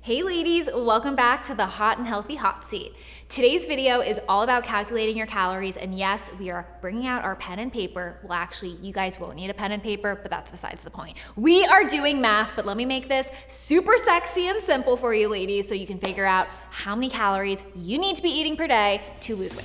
Hey ladies, welcome back to the Hot and Healthy Hot Seat. Today's video is all about calculating your calories, and yes, we are bringing out our pen and paper. Well, actually, you guys won't need a pen and paper, but that's besides the point. We are doing math, but let me make this super sexy and simple for you ladies so you can figure out how many calories you need to be eating per day to lose weight.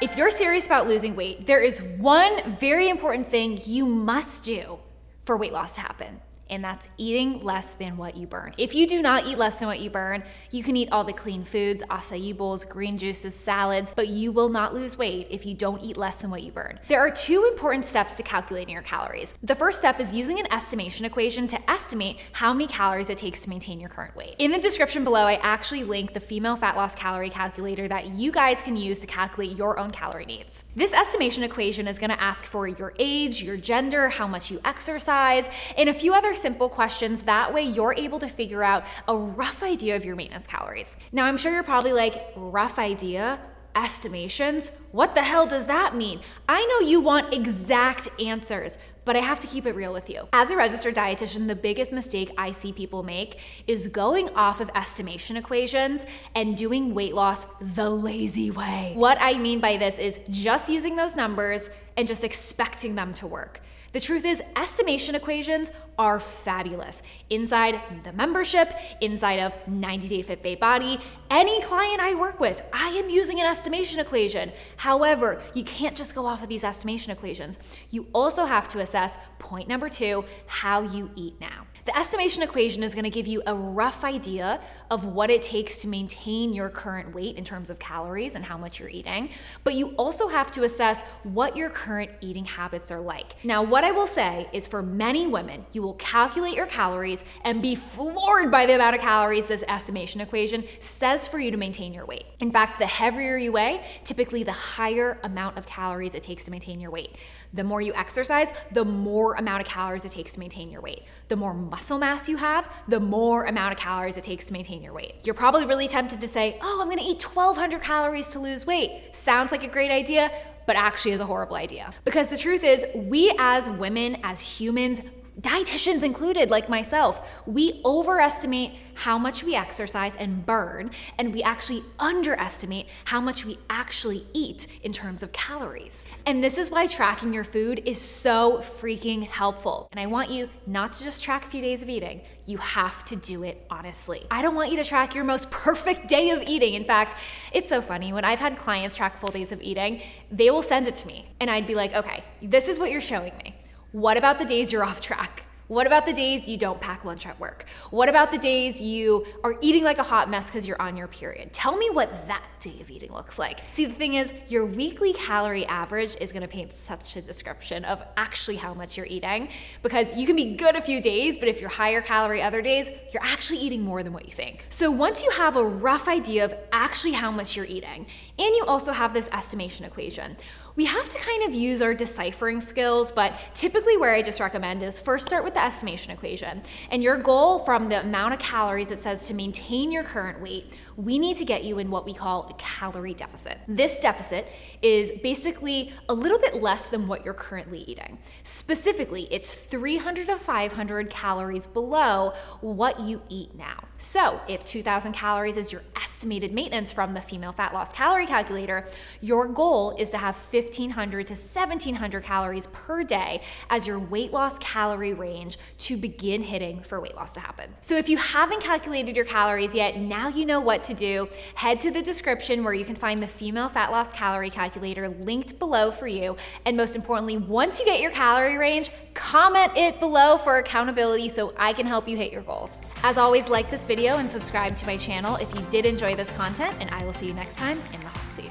If you're serious about losing weight, there is one very important thing you must do for weight loss to happen, and that's eating less than what you burn. If you do not eat less than what you burn, you can eat all the clean foods, acai bowls, green juices, salads, but you will not lose weight if you don't eat less than what you burn. There are two important steps to calculating your calories. The first step is using an estimation equation to estimate how many calories it takes to maintain your current weight. In the description below, I actually link the female fat loss calorie calculator that you guys can use to calculate your own calorie needs. This estimation equation is gonna ask for your age, your gender, how much you exercise, and a few other simple questions. That way you're able to figure out a rough idea of your maintenance calories. Now, I'm sure you're probably like, rough idea? Estimations? What the hell does that mean? I know you want exact answers, but I have to keep it real with you. As a registered dietitian, the biggest mistake I see people make is going off of estimation equations and doing weight loss the lazy way. What I mean by this is just using those numbers and just expecting them to work. The truth is, estimation equations are fabulous. Inside the membership, inside of 90 Day Fit Babe Body, any client I work with, I am using an estimation equation. However, you can't just go off of these estimation equations. You also have to assess, point number two, how you eat now. The estimation equation is gonna give you a rough idea of what it takes to maintain your current weight in terms of calories and how much you're eating, but you also have to assess what your current eating habits are like. Now, what I will say is for many women, you will calculate your calories and be floored by the amount of calories this estimation equation says for you to maintain your weight. In fact, the heavier you weigh, typically the higher amount of calories it takes to maintain your weight. The more you exercise, the more amount of calories it takes to maintain your weight. The more muscle mass you have, the more amount of calories it takes to maintain your weight. You're probably really tempted to say, oh, I'm gonna eat 1,200 calories to lose weight. Sounds like a great idea, but actually is a horrible idea. Because the truth is, we as women, as humans, dietitians included, like myself, we overestimate how much we exercise and burn, and we actually underestimate how much we actually eat in terms of calories. And this is why tracking your food is so freaking helpful. And I want you not to just track a few days of eating, you have to do it honestly. I don't want you to track your most perfect day of eating. In fact, it's so funny, when I've had clients track full days of eating, they will send it to me, and I'd be like, okay, this is what you're showing me. What about the days you're off track? What about the days you don't pack lunch at work? What about the days you are eating like a hot mess because you're on your period? Tell me what that day of eating looks like. See, the thing is, your weekly calorie average is gonna paint such a description of actually how much you're eating, because you can be good a few days, but if you're higher calorie other days, you're actually eating more than what you think. So once you have a rough idea of actually how much you're eating, and you also have this estimation equation, we have to kind of use our deciphering skills, but typically where I just recommend is first start with the estimation equation. And your goal from the amount of calories it says to maintain your current weight, we need to get you in what we call a calorie deficit. This deficit is basically a little bit less than what you're currently eating. Specifically, it's 300 to 500 calories below what you eat now. So if 2,000 calories is your estimated maintenance from the female fat loss calorie calculator, your goal is to have 1,500 to 1,700 calories per day as your weight loss calorie range to begin hitting for weight loss to happen. So if you haven't calculated your calories yet, now you know what to do. Head to the description where you can find the female fat loss calorie calculator linked below for you. And most importantly, once you get your calorie range, comment it below for accountability so I can help you hit your goals. As always, like this video and subscribe to my channel if you did enjoy this content, and I will see you next time in the hot seat.